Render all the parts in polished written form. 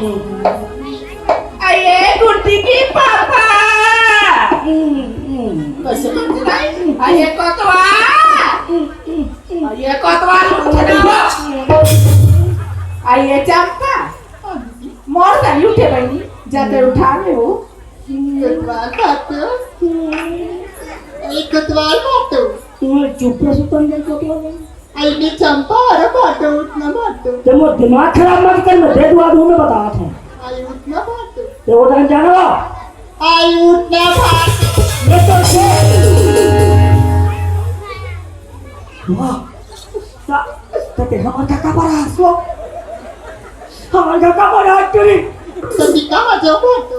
अये गुड्डी की पापा कैसे करते नहीं अये कोतवा लुट अये चंपा मोर का लूटे बनी जाते उठा ले वो कोतवाल बाटो चुप से सुतन दे कोतवाल आईने चंपा और बाटो उठना बाटो ते मो दिमाग खराब मत कर मैं दे दूं आदमी में बता था आई उठना बाटो ते वो टाइम जानो आई उठना बाटो ये तो से वाह ते हमार काका बड़ा सो हमार काका बड़ा एक्चुअली सभी कहाँ जाओ बाटो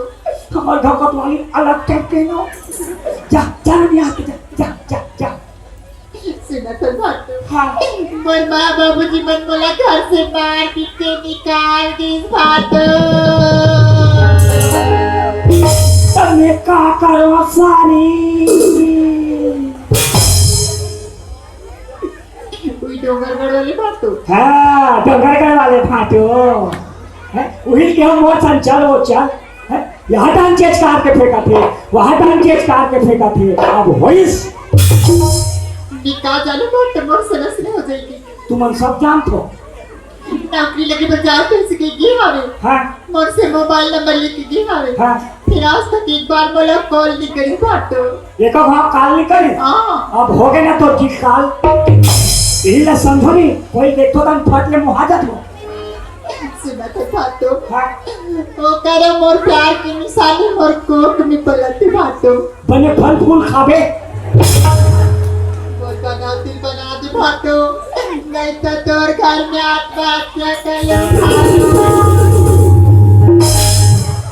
हमार काका वाली अलग टाइप के नो जा जा नहीं आके जा जा जा जा सुना तो बाटो हाँ मोर माँ बाबूजी मन बोला घर से बाहर किससे निकाल दी बाटो तने का करो सारी कोई डोंगर वाली बाटो हाँ डोंगर वाले फाटो है वही के हम वो चल वो चल है यहाँ टांग चेच कार के फेंका थे वहाँ टांग चेच कार के फेंका थे अब वॉइस निकाल जाने बाटो मोर सनस नहीं हो जाएगी तुम सब जानते हो नौकरी लगे बजाओ कैसे के गी हावे हाँ मोर से मोबाइल नंबर लेके गी हावे हाँ फिर आज तक एक बार बोला कॉल नहीं करी बाटो एक भाव काल नहीं करी हाँ अब हो गए ना तो ठीक काल यही ला समझो नहीं कोई देखो तो फट ले मुहाजत हो सुना तो बाटो हाँ ओ करे मोर प्यार की निशानी मोर कोक में पलते बाटो बने फल फूल खावे मोर बना दे बाटो नहीं तो तोर घर में आत्महत्या कर लो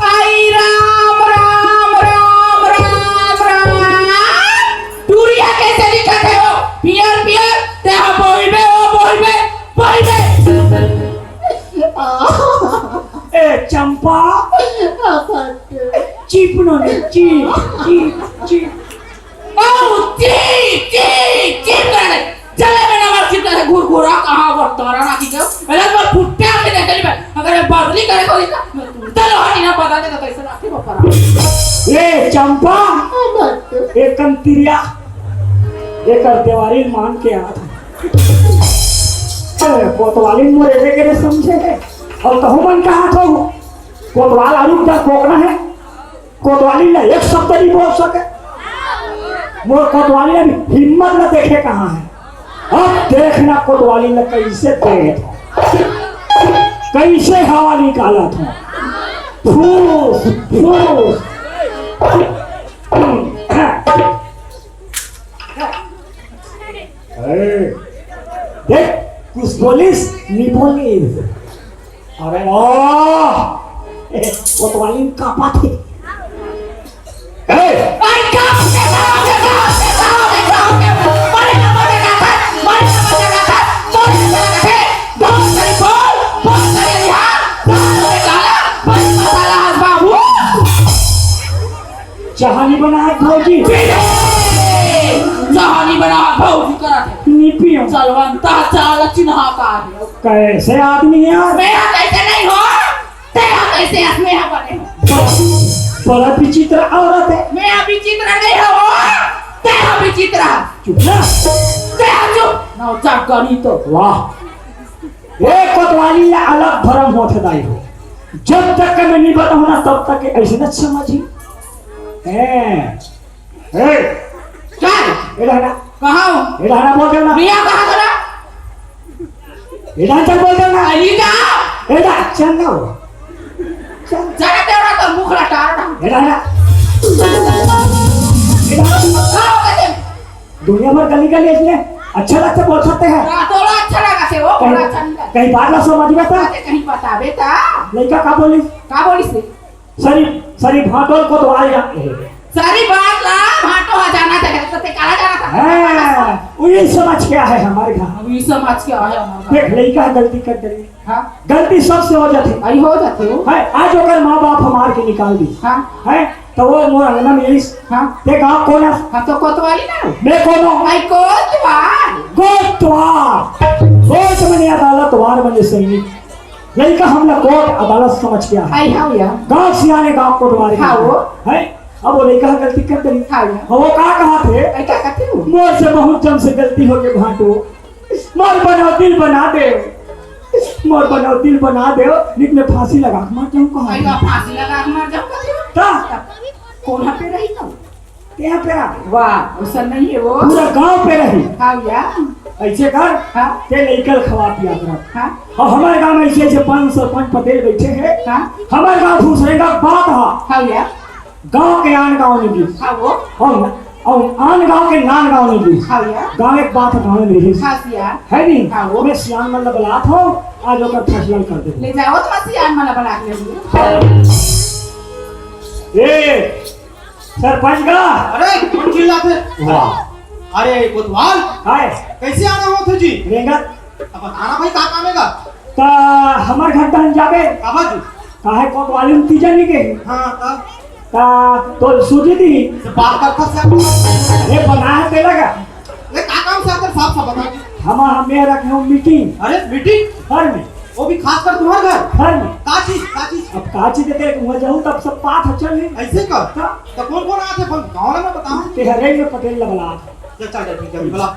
आई राम राम राम राम राम टूरिया कैसे दिखते हो पियर पियर ते हो बोलबे ए चंपा चीप नो ने चीप चीप चीप ओ चीप करे चले में नंबर चिपका से घुरघुरा कहां वर्तरा ना की जो पहले तो फुट्टे आके देख ली अगर ये बदली करे कोई ना चलो हरी ना पता दे तो कैसे राखी बपरा ए चंपा एक कंतिरिया एक देवारी मान के आ अरे कोतवाली मोरे दे के समझे और कहूं मन कहा तो कोतवाल आलू का कोकना है कोतवाली ने एक शब्द नहीं बोल सके मोर कोतवाली ने हिम्मत न देखे कहाँ है अब देखना कोतवाली ने कैसे देखे कैसे हवा निकाला था फूस फूस देख कुछ बोलिस नहीं बोलिस अरे कोतवाली का पाथे जहानी बना भौजी जहानी बना भौजी करा निपियो चलवंता चाल चिन्हा का कैसे आदमी है यार मेरा कैसे नहीं हो तेरा कैसे मेरा बने बड़ा विचित्र औरत है मेरा विचित्र नहीं हो तेरा विचित्र चुप ना तेरा चुप ना चाक करी तो वाह ये कोतवाली ने अलग भरम होते दाई हो जब तक मैं नहीं बताऊंगा तब तक ऐसे न समझी चल इधर कहाँ हो इधर बोल देना रिया कहाँ करा इधर चल बोल देना अलीजा इधर चल ना चल जरा तेरा तो मुख लटार इधर दुनिया भर गली गली इसमें अच्छा लगता बोल सकते हैं थोड़ा अच्छा लगा से वो थोड़ा अच्छा नहीं लगा कहीं बात ना समझ बेटा कहीं पता बेटा लड़का का बोली से सरी भाटोल को तो आएगा सारी बात ला भाटो आ जाना चाहिए तो ते काला जाना था है वही समझ क्या है हमारे घर अभी समझ के आया हमारा देख लड़का गलती कर दे हां गलती सबसे हो जाती आई हो जाते हो है आज अगर माँ बाप हमार के निकाल दी हां है तो वो मोर अंगना में इस हां देख आप कौन है हां तो कोतवाली ना मैं कौन हूँ आई कोतवाल कोतवाल कोर्ट में अदालत वार बने सैनिक लड़का हम लोग कोर्ट अदालत समझ के आए आई हाउ या गांव सियाने गांव कोतवाली हाँ वो। है। अब वो लड़का गलती कर दी। हाँ या वो कहा थे आई क्या करते हो मोर से बहुत जम से गलती हो गई भाटो, मोर बनाओ दिल बना दे, मोर बनाओ दिल बना दे, निक में फांसी लगा के मर जाऊं आई कहां का फांसी लगा के मर जाओ करते ता कौन पे रही तो क्या पेरा वाह उसन नहीं है वो पूरा गांव पे रही। हाउ या ऐसे कर हाँ ते लइकल खवा पिया कर। हाँ और हमारे गांव में ऐसे पंच सरपंच पटेल बैठे हैं। हाँ हमारे गांव दूसरे का बात है, हाउ या गांव के आन गांव नहीं भी हाँ वो और आन गांव के नान गांव नहीं भी हाउ या गांव एक बात है, गांव में नहीं हाँ सिया है नहीं। हाँ वो मैं सियान मतलब बलात हो आज ओकर फैसला कर दे। ले जाओ तो मसी आन मला बना के ले ए सरपंच का अरे कौन चिल्लाते? वाह अरे कोतवाल हाय कैसे आना हो थे जी? रेंगत अब बताना भाई कहाँ काम है? ता हमर घर तन जाबे काबा जी? काहे कोतवाली में तीजा नहीं के हाँ ता तो सूजी दी से बात करता से ये बना है तेरा का ये कहाँ काम से आकर साफ साफ बता जी। हमारा मेरा रखे मीटिंग अरे मीटिंग घर में, वो भी खास कर तुम्हारे घर घर में। का चीज अब काची देते वहाँ जाऊँ तब सब बात चल है। ऐसे कर ता तो कौन कौन आते हैं गाँव में बताओ। ते हरे में पटेल लगला चल चल ठीक है बोला।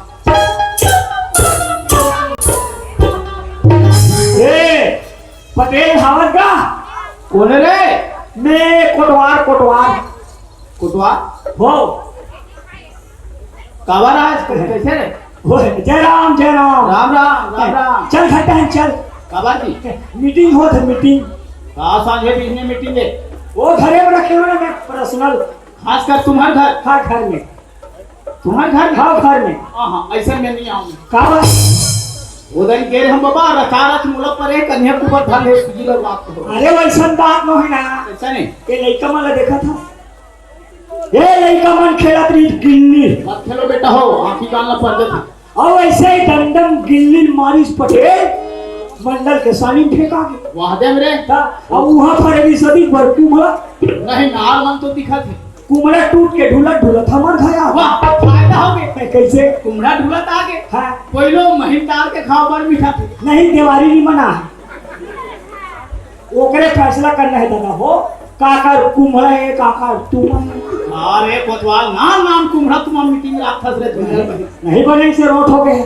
ए पटेल हावत का कौन है रे? मैं कोटवार कोटवार कोतवाल हो काबा राज कैसे रे? हो जय राम जय राम। राम राम राम राम। चल घटा चल काबा जी मीटिंग हो थे मीटिंग कहाँ सांझे बीच मीटिंग है? वो घरे में रखे हुए ना मैं पर्सनल। खास कर तुम्हारे घर हाँ घर में, तुम्हारे घर हाँ घर में। हाँ ऐसे में नहीं आऊंगी। का बात उधर के हम बाबा रचारच मुलक पर एक कन्या कुबर धन है सुजी लग बात को। अरे वैसा बात न है ना। ऐसा नहीं ये लड़का मन देखा था, ये लड़का मन खेलत रही गिल्ली मत खेलो बेटा हो आंखी कालना पड़ देती। और वैसे ही दंडम गिल्ली मारिस पटेल मंडल के साली में फेंका के वाह दे मेरे अब वहां पर अभी सदी पर कुमला नहीं नार मन तो दिखा थे। कुमला टूट के ढुलत ढुलत हमार घया वाह फायदा हो गए कैसे कुमड़ा ढूलत आगे हाँ कोई लोग महिमदार के खाओ बड़ मीठा थे। नहीं दिवाली नहीं मना है, ओकरे फैसला करना है दादा हो काकर कुमला है काकर तुम अरे कोतवाल नाम नाम कुमड़ा तुम मीटिंग में रात रे तुम नहीं बने से रोट हो गए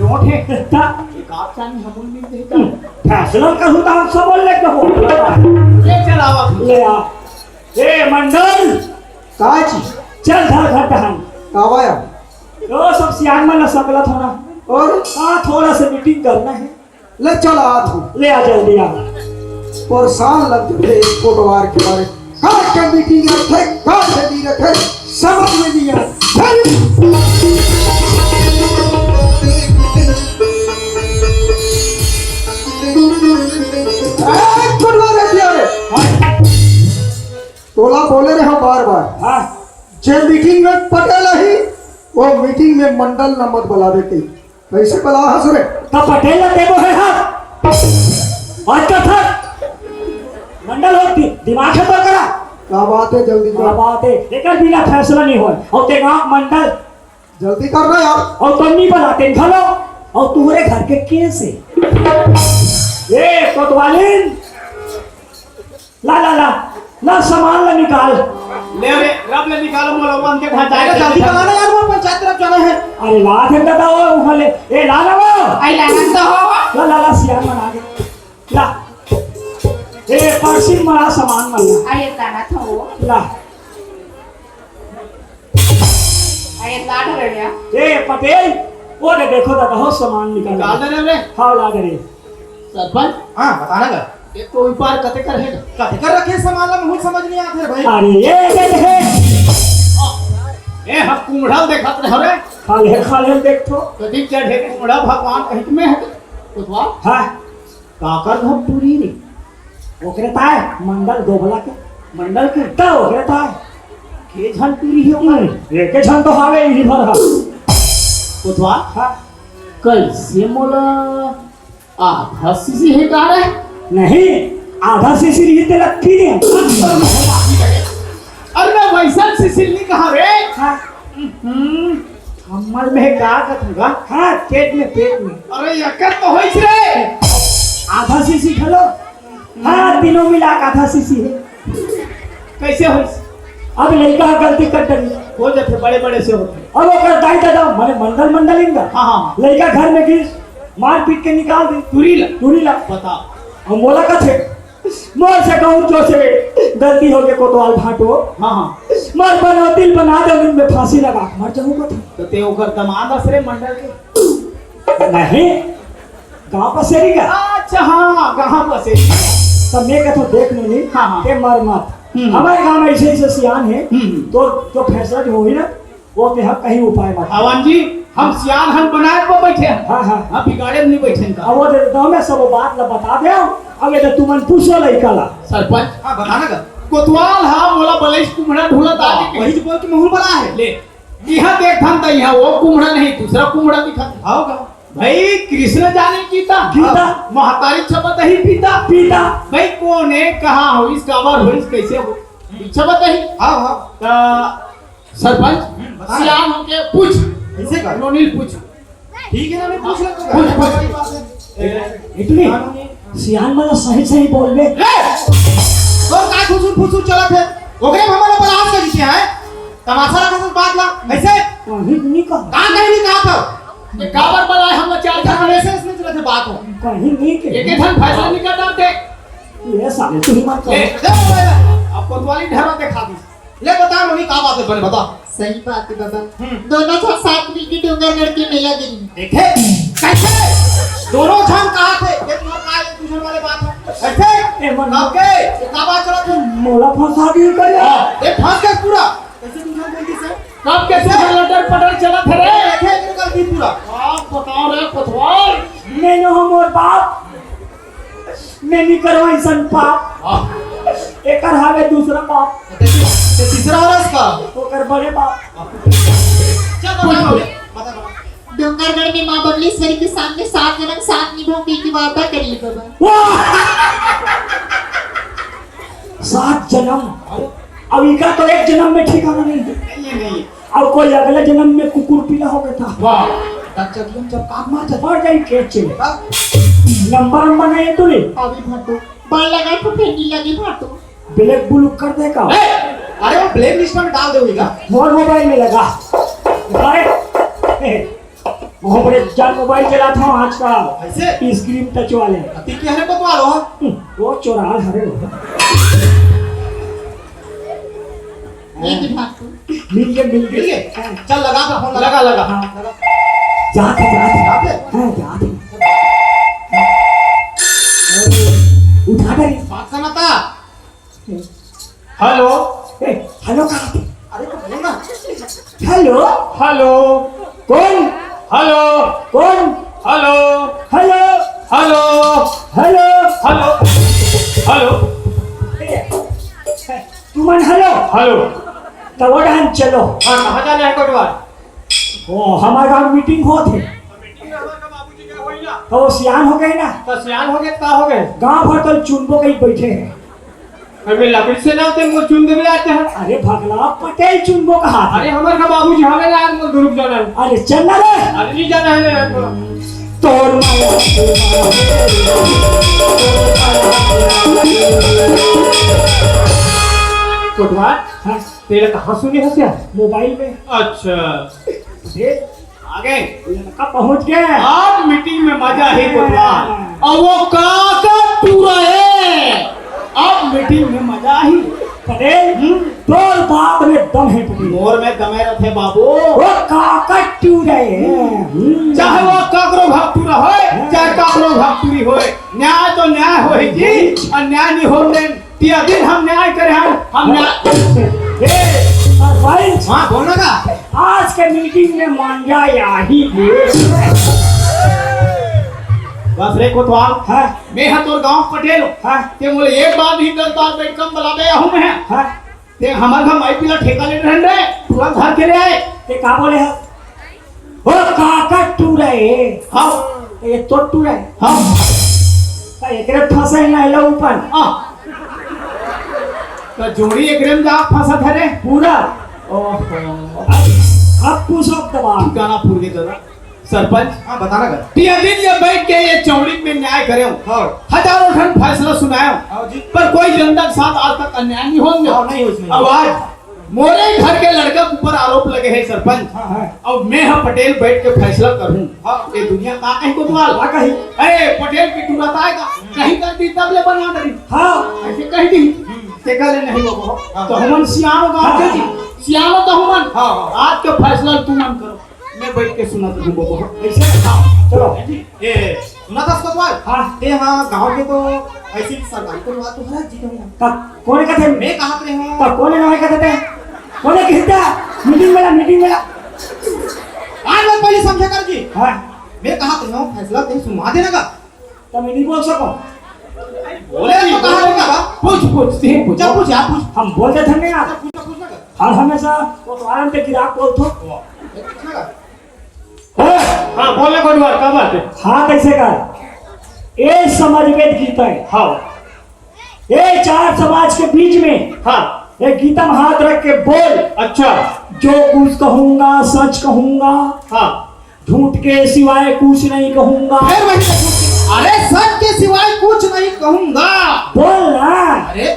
रोट है ता एक आप चांदी हमूल में देता फैसला करूँ तो आप सब ले के हो ले चलावा ले आ ए मंडल काची चल धर घर दहन कावाया तो सब सियान में न सकला थोड़ा और हाँ थोड़ा सा मीटिंग करना है। ले चला तू ले आ जल्दी आ परेशान लगते थे इस कोटवार के बारे काट के मीटिंग रखे काट के दी रखे समझ में नहीं आ तोला बोले रहे हो बार बार हाँ जे मीटिंग में पटेल ही वो मीटिंग में मंडल न मत बुलावे के कैसे बुला हंस रे तो पटेल देवो है हाथ आज का था मंडल होती दिमाग से तो करा क्या बात है जल्दी क्या कर बात है लेकिन बिना फैसला नहीं हो और ते गांव मंडल जल्दी करना यार और तुम नहीं बनाते घलो और तुम्हारे घर के केस है ये कोतवालिन ला ला ला ला सामान ला निकाल ले रे रब ले निकालो मोलवन के घर जाएगा जल्दी कराना यार वो पंचायत तरफ जाना है अरे ला दे दादा वो उहले ए ला ला वो आई लानत तो हो ला ला ला सियान बना के ला ए परसी मरा सामान मल्ला आई लानत हो ला आई लाड रे या ए पटेल वो ने देखो दादा हो सामान निकाल निकाल दे रे हाँ ला दे रे सरपंच हां बताना का एक तो ऊपर कते कर है कते कर रखे सामान ला मुझे समझ नहीं आते भाई अरे ये है ए हम कुमड़ा देखत रहे रे खाले देख तो कदी चढ़े के कुमड़ा भगवान कहीं में है कोतवा हाँ काकर हम पूरी रे ओकरे ताए मंडल दोबला के मंडल के ता ओकरे ताए के झन पूरी हो एक छन तो हावे इही भर हा कोतवा हाँ कैसे मोला आधा सीसी है का रे नहीं आधा सीसी रही ते लक्की ने अरे मैं वैसा सीसी नहीं कहा रे हाँ हमल में का कथुगा हाँ पेट में अरे यकर तो होइस रे आधा सीसी खलो हाँ तीनों मिला के आधा सीसी है कैसे हो अब लड़का गलती कर डरी हो जाते बड़े बड़े से होते। अब वो कर दाई दादा मैंने मंडल मंडल इंगा हाँ हाँ लड़का घर में गिर मार पीट के निकाल दी टूरी ला बता हम बोला का थे मोर से कहूँ जो से गलती हो गई कोतवाल भाटो हाँ हाँ मर बना दिल बना दे उनमें फांसी लगा के मर जाऊंगा तो ते ओकर दमाद असरे मंडल के नहीं गांव पर सेरी का अच्छा हाँ कहाँ बसे तब मैं कहता देख लो नहीं हाँ, हाँ। के मर मत हम्म। हमारे गांव में ऐसे ऐसे सियान है हम्म। तो जो फैसला जो होगी ना वो पे हम कहीं उपाय मत हवन जी हम सियान हम बनाए पर बैठे हैं हाँ हाँ हाँ बिगाड़े नहीं बैठे का अब वो गांव में सब बात ला बता दे अगे तो तुमन पूछो लड़का ला सरपंच हाँ बताना का कोतवाल हाँ बोला बलेश कुम्हड़ा ढूंढा था वही जो बोल के महूल बना है ले यहाँ देख हम तो यहाँ वो कुम्हड़ा नहीं दूसरा कुम्हड़ा दिखा आओगा भाई कृष्ण जाने गीता गीता। महतारी छपत ही पीता पीता भाई कौन है कहाँ हो इस काबर हो इस कैसे हो छपत ही हाँ हाँ सरपंच बता। सियान होके पूछ ऐसे कर नोनील पूछ ठीक है ना मैं पूछ लेता पूछ, हूँ पूछ। इतनी सियान वाला सही सही बोल बे तो का फुसुर चलत है ओकरे में हमारा बलास कर दिया है तमाशा रखा सब बात ला ऐसे कहीं नहीं कहा का कहीं नहीं कहा था ये काबर बनाए हम चार क्या चार ऐसे इसमें चलत है बात हो कहीं नहीं के एक एक फैसला निकल जाते ये साले तू ही मत ले कर ले मोबाइल अब कोतवाली ढेरा दिखा दी ले बता मम्मी का बात है बने बता सही बात है बाबा दोनों छह साथ मिलकर डूंगरगढ़ के मेला गिरी देखे कैसे दोनों छान कहा थे एक मोर का एक दूसरे वाले बात है ऐसे ए मन आपके ये का बात चलत है मोला फंसा दियो कर ये फंस गया पूरा कैसे दूसरे जल्दी से कब के सुबह लटर पटर चला थे रे देखे निकल दी पूरा आप बताओ रे कोतवाल मैंने हम और बाप मैं नहीं करवाई सन पाप एक हावे दूसरा बाप ये तीसरा और इसका ओकर बड़े बाप क्या बता डूंगरगढ़ में माँ बबलेश्वरी के सामने 7 जन्म साथ निभाऊंगी की वादा करी बाबा वाह! 7 जन्म अब इनका तो एक जन्म में ठिकाना नहीं है नहीं नहीं अब कोई अगले जन्म में कुकुर पीला हो गया था वाह तब जब काम मार जाता और जाई के चले हाँ? लंबा लंबा नहीं है तूने अभी भाटो बड़ लगा तो फेंडी लगी भाटो ब्लैक ब्लू कर देगा अरे वो ब्लैक लिस्ट में डाल दोगे मोर मोबाइल में लगा अरे वहाँ पर एक जान मोबाइल चला था आज का ऐसे स्क्रीन टच वाले अति क्या है बतवा लो वो चोराल हरे हो ये की भाटो मिल गए ठीक है चल लगा कर फोन लगा लगा लगा जाते जाते? हाँ जाते उठा कर बात करना था हेलो हेलो कहा अरे तो बोल ना हेलो हेलो कौन हेलो कौन hello hello hello hello hello hello तुमन हेलो हेलो तब हम चलो हाँ कहाँ जाना है कोटवाल ओ हमारे गाँव मीटिंग हो थे तो वो सियान हो गए ना तो सियान हो गए का हो गए गांव भर तो चुनबो कहीं बैठे हैं अबे लकड़ी से ना होते मुझे चुन दे भी आते हैं अरे भगला पटेल चुनबो का हाथ अरे है। हमारे का बाबूजी हमें यार मुझे ग्रुप जाना है अरे चल ना रे अरे नहीं जाना है यार थोड़ा तोड़ माया कोटवाल हाँ, तेरा कहाँ सुनी हंसिया मोबाइल में अच्छा देख आगे लड़का पहुंच गए आज मीटिंग में मजा ही कोटवाल और वो काका पूरा है अब मीटिंग में मजा ही पटेल तोर बाप में दम है पटेल मोर में दमे रखे बाबू वो काका टू रहे हैं चाहे वो काकरो भक्तुरा होए चाहे काकरो भक्तुरी होए न्याय तो न्याय हो ही जी और न्याय नहीं हो ने तिया दिन हम न्याय करे हम न्याय सरपंच हाँ बोलना का आज के मीटिंग में मांगा यही बस रे कोतवाल हाँ मैं है तोर गांव पटेल हाँ ते मोले एक बार भी 10 बार बैठ कम बुलावे हूं मैं हाँ ते हमार घर माई पिला ठेका ले रहन रे तुरंत घर के ले आए ते का बोले है वो काका टू रहे हां ये तो टू रहे हां का एकरे फंसे ना लो ऊपर आ तो जोड़ी एकरम जा फंसा था रे पूरा ओहो अब पूछो दबा गाना पूर के दादा सरपंच हाँ बताना कर तिया दिन ये बैठ के ये चौड़ी में न्याय करे हाँ हजारों ठन फैसला सुनाया हाँ जी पर कोई जनता के साथ आज तक अन्याय नहीं हाँ होंगे नहीं हो इसमें अब आज मोरे घर के लड़का के ऊपर आरोप लगे हैं सरपंच हाँ हाँ अब मैं हम पटेल बैठ के फैसला करूं हाँ ये दुनिया का कहीं कोतवाल क्या कही अरे पटेल की तुरंत आएगा कहीं कर दी तब ले बना दे हाँ ऐसे कह दी ते ले नहीं बाबू हाँ। तो हमन सियानो गांव के जी सियानो तो हमन हाँ, हाँ। आज के फैसला तू मन करो मैं बैठ के सुना दूं बाबू ऐसे चलो ये सुना था कोतवाल हाँ ते हाँ गांव के तो ऐसी सरकारी कोतवाल तो हर जीते हैं का कोने का थे मैं कहा रहे हूँ का कोने ना का थे कोने किसका मीटिंग में आज बात पहले समझा कर जी हाँ मैं कहा रहे हूँ फैसला ते सुना देना का तो मैं नहीं बोल सको बोले तो कहा देगा पूछ ते पूछ जब पूछ आप पूछ हम बोलते थे नहीं यार पूछना कर हर हमेशा कोतवाल पे गिराक बोलतो पूछना कर हां बोले कोटवाल का बात है हाँ कैसे कर ये समझ में गीता है हां ये चार समाज के बीच में हां एक गीता में हाथ रख के बोल अच्छा जो कुछ कहूंगा सच कहूंगा हां झूठ के सिवाय कुछ नहीं कहूंगा फिर वही अरे सच के सिवाय कुछ नहीं कहूंगा बोल ना अरे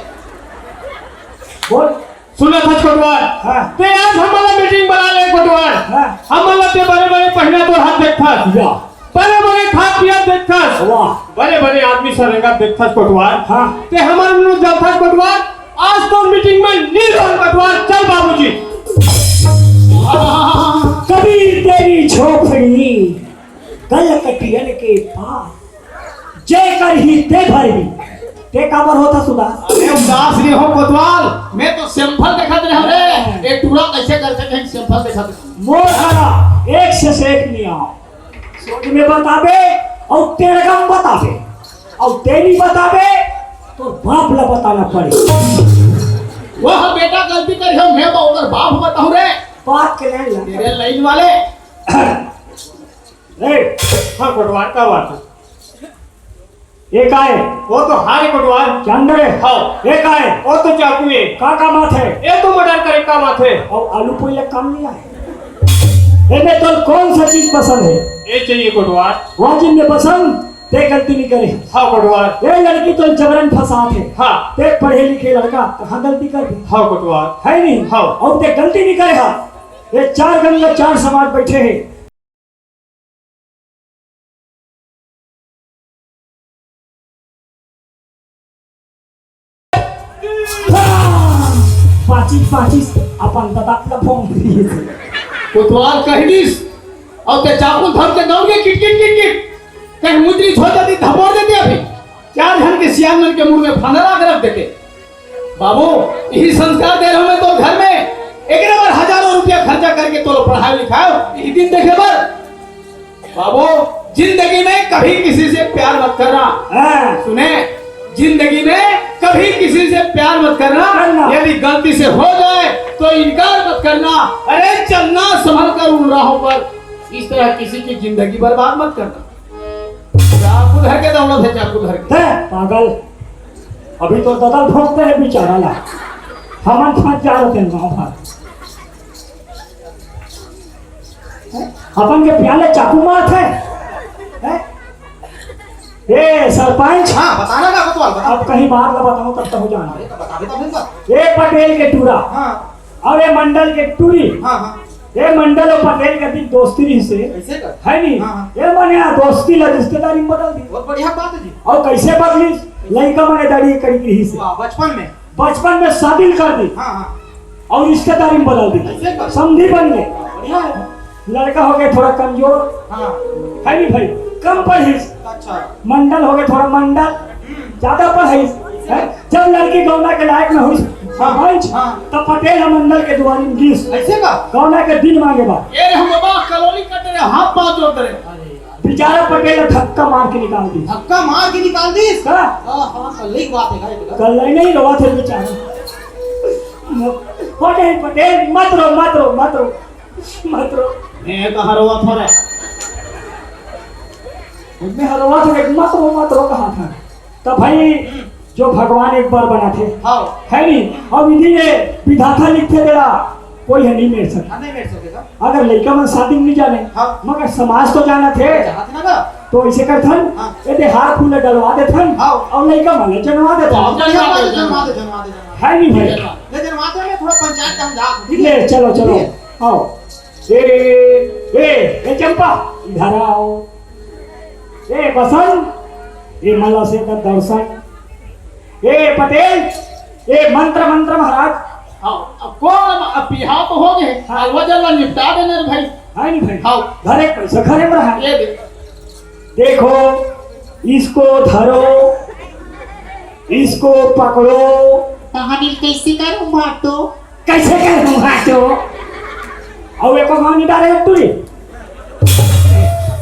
बोल सुना था कोटवाल हाँ ते आज हमारा मीटिंग बना ले कोटवाल हाँ हमारा ते बड़े बड़े पहला तो हाथ देखता या बड़े बड़े खा पिया देखता वाह बड़े बड़े आदमी सरेगा देखता कोटवाल हाँ ते हमारे मनु जाता कोटवाल आज तो मीटिंग में नील कोटवाल चल बाबूजी कबीर तेरी झोपड़ी गल कटियन के पार जय कर ही ते भर ही ते काबर होता सुधा अरे उदास नहीं हो कोतवाल मैं तो सैंपल दिखा दे रे एक टुकड़ा कैसे कर सकते हैं सैंपल दिखा दे मोर हरा एक से एक नहीं आओ सोच में बतावे और तेरे गम बतावे और तेरी बतावे तो बाप ला बताना पड़े वह बेटा गलती कर हम मैं उधर बाप बताऊं रे बात के नहीं लगे तेरे लाइन वाले रे हाँ कोटवाल का बात है एक आए वो तो हारे कोटवाल चंद्र हाँ एक आए वो तो चाकू है काका माथे ये तो मर्डर करे का माथे और आलू पोइले कम नहीं आए इन्हें तो कौन सा चीज पसंद है ये चाहिए कोटवाल वाजिब में पसंद ते गलती नहीं करे हाँ कोटवाल ये लड़की तो जबरन फसात है हाँ ते पढ़े लिखे लड़का तो हाँ गलती कर दी हाँ कोटवाल है नहीं हाँ। और ते गलती नहीं करे हाँ ये चार गंगा चार समाज बैठे हैं पाचीस अपन दादा फोन कोतवाल कह दिस और ते चाकू धर के दौड़ के किट किट किट किट कहीं मुद्री छोड़ देती धपोड़ देती अभी चार जन के सियान के मुंह में फांदरा कर रख देते बाबू यही संस्कार दे रहा हूं मैं तो घर में एक बार हजारों रुपया खर्चा करके तो पढ़ाई लिखाओ यही दिन देखे पर बाबू जिंदगी में कभी किसी से प्यार मत करना सुने जिंदगी में कभी किसी से प्यार मत करना यदि गलती से हो जाए तो इनकार मत करना अरे चलना संभल कर उन राहों पर इस तरह किसी की जिंदगी बर्बाद मत करना चाकू धर के दौड़ो थे चाकू धर के पागल अभी तो ददल भोंकते हैं बेचारा ला हम फंस जा रहे थे गाँव भर अपन के प्याले चाकू मार थे ए सरपंच हाँ बताना का कोतवाल बता अब कहीं बाहर का बताऊं तब तक हो जाना अरे तो बता देता हूँ सर ये पटेल के टूरा हाँ और ये मंडल के टूरी हाँ हाँ ये मंडल और पटेल के बीच दोस्ती से कैसे कर है नहीं हाँ। ये माने दोस्ती ला रिश्तेदारी में बदल दी बहुत बढ़िया बात है जी और कैसे बदली लड़का माने दाढ़ी करी रही से वाह, बचपन में बचपन में शादी कर दी हाँ हाँ और रिश्तेदारी में बदल दी कैसे कर समझी बन गए बढ़िया है लड़का हो गया थोड़ा कमजोर हाँ है नहीं भाई कम पढ़ी अच्छा मंडल हो गया थोड़ा मंडल ज्यादा पढ़ी जब लड़की गौना के लायक में हुई सरपंच हाँ। तब पटेल और मंडल के दुआरी में गिस ऐसे का गौना के दिन मांगे बाद ये हम बाबा कॉलोनी कट रहे हाथ पांव जोड़ रहे बेचारा पटेल ने धक्का मार के निकाल दी धक्का मार के निकाल दी हाँ हाँ हाँ कल की बात है गाइस कल नहीं रोवा थे बेचारा पटेल पटेल मत रो मत रो मत रो मत रो मैं कहां रोवा था रे मैं हरवा थे मत रो कहा था तब भाई जो भगवान एक बार बना थे हाँ है नहीं और विधि ने विधाता लिखते देला कोई है नहीं मेरे सके नहीं बैठ सकेगा अगर लड़का मन शादी नहीं जाने हाँ। मगर समाज तो जाना थे हाथ ना का तो ऐसे करथन हाँ। ये हाथ फूल डलवा देथन हाँ। और लड़का मन जनवा देथन जनवा दे है नहीं भाई ले जनवा दे मैं थोड़ा पंचायत का हम जा ले चलो चलो आओ ए चंपा इधर आओ ए बसंत ये मला से का दर्शन ए पटेल ए मंत्र मंत्र महाराज हाँ अब कौन अब बिहार तो हो गए हाँ। वो जल्ला निपटा देने रे भाई है नहीं भाई हाँ। घर एक पैसा घरे में रहा ये देख देखो इसको धरो इसको पकड़ो कहानी कैसे करूं बाटो कैसे कह दूं हाथो और एक कहानी डायरेक्ट तुरी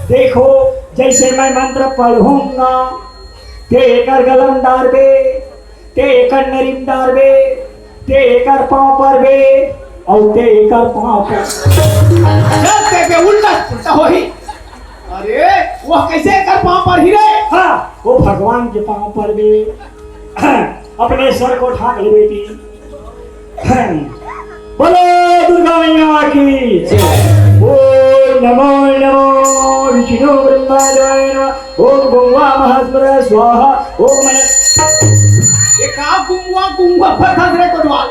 देखो जैसे मैं मंत्र पढ़ूंगा ते एकर गलम डारबे ते एकर नरीम डारबे ते एकर पांव पर बे और ते एकर पांव पर चलते के उल्टा उल्टा हो ही अरे वो कैसे कर पांव पर ही रे हाँ वो भगवान के पांव पर बे अपने सर को ढाक ले बेटी बोलो दुर्गा मैया की ओम नमो नमो विष्णु ब्रह्माय नमः ओम गंगा महास्मर स्वाहा ओम ये का गुंगवा फरखा रे कोटवाल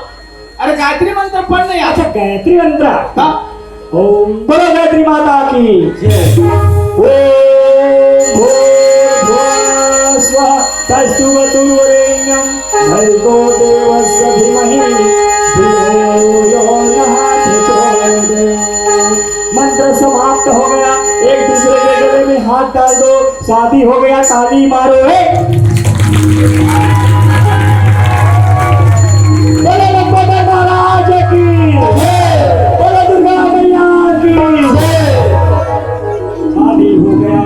अरे गायत्री मंत्र पढ़ने यार अच्छा गायत्री मंत्र हाँ ओम बोलो गायत्री माता की ओम भूर्भुवः स्वः तत्सवितुर्वरेण्यं भर्गो देवस्य धीमहि धियो यो नः प्रचोदयात्। मंत्र समाप्त हो गया एक दूसरे के गले में हाथ डाल दो शादी हो गया ताली मारो बोलो लंबोदर महाराज की बोलो दुर्गा मैया की शादी हो गया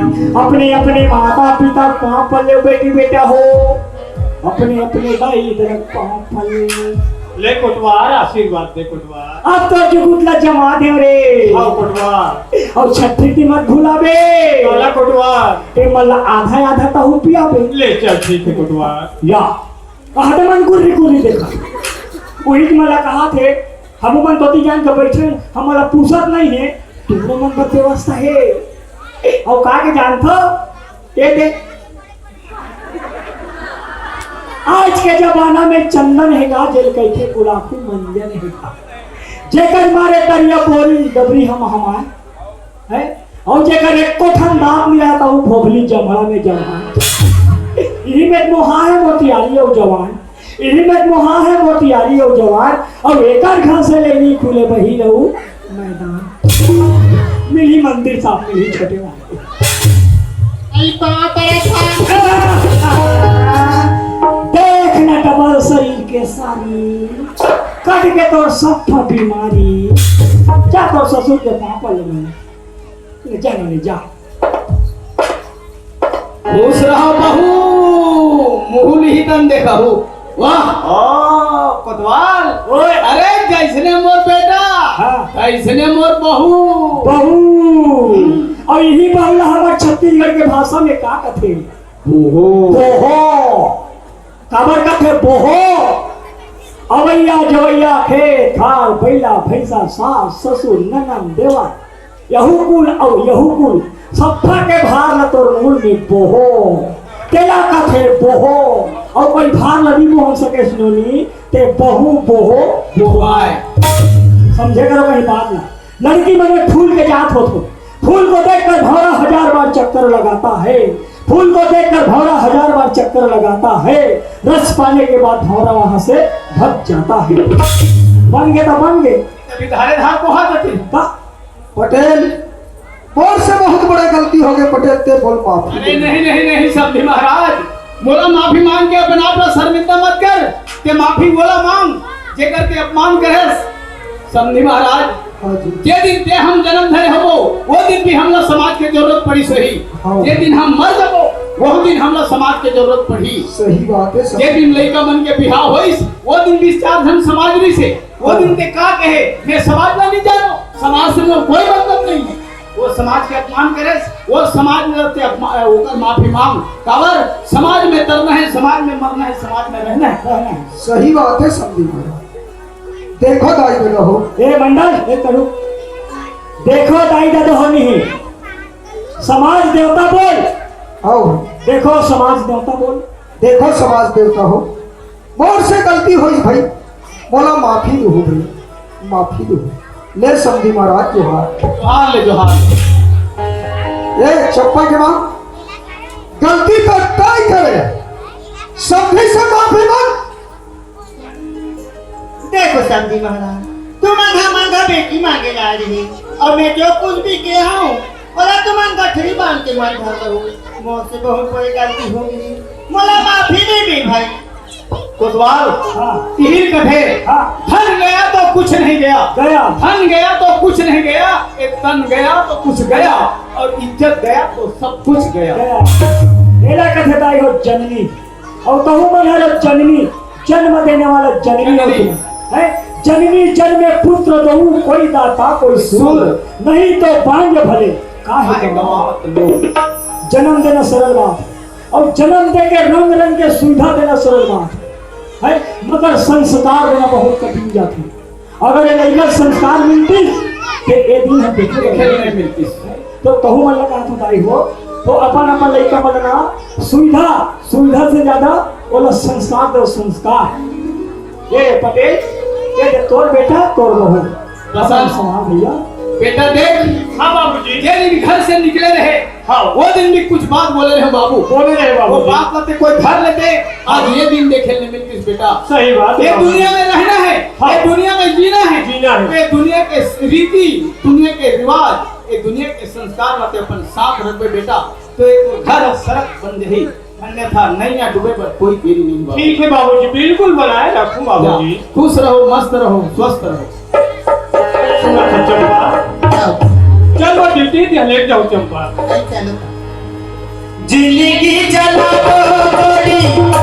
अपने अपने माता पिता पांव पल्ले बेटी बेटा हो अपने अपने भाई तरफ पांव पल्ले ले कोटवार आशीर्वाद दे कोटवार अब तो जुगुतला जमा दे रे आओ कोटवार और छठी की मत भूलाबे वाला कोटवार ए मल्ला आधा आधा तो पिया बे ले चल ठीक है कोटवार या कहा मन गुर्री गुर्री देखा वही मला कहा थे हम मन तो जान के बैठे हमारा पूछत नहीं है तुम्हारे मन पर व्यवस्था है और कहा के जानथो ये दे आज के जमाना में चंदन हैगा जेल कैथे गुलाखू मंजन हैगा जेकर मारे दरिया बोरी डबरी हम हमाए है और जेकर एक कोठन दाम मिला तो भोभली जमड़ा में जवान इही में मोहा है मोतियारी और जवान इही में मोहा है मोतियारी और जवान और एकर घर से लेनी खुले बही रहू मैदान मिली मंदिर साफ मिली छोटे वाले आई पाँव पर था देखना डबल शरीर के सारी कट के तो सब बीमारी जा तो ससुर के पापा ले जा नहीं जा खुश रहो बहू मुहुल ही तन देखा हो वाह ओ कोतवाल ओए अरे कैसने मोर बेटा हाँ। कैसने मोर बहू बहू और यही बहुला हमारे छत्तीसगढ़ के भाषा में का कथे ओहो बोहो काबर कथे बोहो अवैया जवैया खेत खाल बैला भैंसा सास ससुर ननन देवा यहू कुल और यहू कुल सत्ता के भार न तोर मूल में बोहो तेला कथे बोहो और कोई भार लगी मोहन सके सुनोनी ते बहू बोहो बोहाय समझे करो कहीं बात ना लड़की में फूल के जात हो फूल को देखकर भौरा 1000 बार चक्कर लगाता है फूल को देखकर भौरा 1000 बार चक्कर लगाता है रस पाने के बाद भौरा वहां से भग जाता है बन गए तो बन गए अभी धारे धार को हाथ रखी पटेल बोल से बहुत बड़ा गलती हो गई पटेल ते बोल माफ अरे नहीं समझी महाराज बोला माफी मांग के अपना अपना शर्मिंदा मत कर ते माफी बोला मांग जे करके अपमान करे समझी महाराज हाँ जी जे दिन ते हम जन्म धरे हो वो दिन भी हमला समाज के जरूरत पड़ी सही हाँ। जे दिन हम मर जाबो वो दिन हमला समाज के जरूरत पड़ी सही बात है जे दिन लड़का मन के बिहार होइस वो दिन 20-4 धन समाज रही से वो दिन ते का कहे मैं समाज में नहीं जानो समाज से मोर कोई मतलब नहीं है वो समाज के अपमान करे वो समाज में रहते होकर माफी मांग कावर समाज में तरना है समाज में मरना है समाज में रहना है सही बात है समझी महाराज देखो दाई में रहो। ए मंडल ए करू देखो दाई दादा हो नहीं समाज देवता बोल आओ देखो समाज देवता बोल देखो समाज देवता हो, मोर से गलती हुई भाई, बोला माफी दो भाई, माफी दो। ले समझी महाराज जोहार। जोहार ले जोहार। ये चप्पा के मां गलती तो तय करे, समझी से माफी मांग। देखो समझी महाराज, तुम आधा मांगा बेटी मांगे ला रही और मैं जो कुछ भी किया हूँ बोला तुम गठरी बांध के मन भर करो, मुझसे बहुत बड़ी गलती हो गई, मोला माफी दे दे भाई। कोतवाल हाँ तीर कठे हाँ धन गया तो कुछ नहीं गया, गया धन गया तो कुछ नहीं गया, एक तन गया तो कुछ गया और इज्जत गया तो सब कुछ गया। गया एला कथे दाई हो जननी और कहूँ मन है जननी जन्म देने वाला जननी हो तुम है। जननी जन्मे पुत्र दहु कोई दाता कोई सूर नहीं तो बांझ भले काहे गवावत लोग। जन्म देना सरल बात और जन्म दे के रंग रंग के सुविधा देना सरल बात है, मगर संस्कार देना बहुत कठिन जाती। अगर ये संस्कार मिलती तो ये दिन हम देखे नहीं मिलती। तो कहूँ मन लगा तो दाई हो तो अपन अपन लड़का बनना सुविधा से ज्यादा बोला संस्कार दो संस्कार। ये पटेल ये तोर बेटा तोर बहू बसन समान भैया बेटा देख। हाँ बाबूजी जे दिन घर से निकले रहे हाँ वो दिन भी कुछ बात बोले रहे बाबू, बोले रहे वो बाबू बात लेते कोई घर लेते। आज ये दिन देखे नहीं मिलती बेटा। सही बात ये दुनिया में रहना है, हाँ। ये दुनिया में जीना है, ये दुनिया के रीति, दुनिया के रिवाज, ये दुनिया के संस्कार वाते अपन साथ रखबे बेटा तो एक घर सड़क बन रही, अन्यथा नैया डूबे पर कोई देरी नहीं बाबू। ठीक है बाबूजी बिल्कुल बनाए रखूं बाबूजी। खुश रहो, मस्त रहो, स्वस्थ रहो। सुना था चंपा चलो ड्यूटी दिया लेट जाओ चंपा। चलो जिंदगी जला दो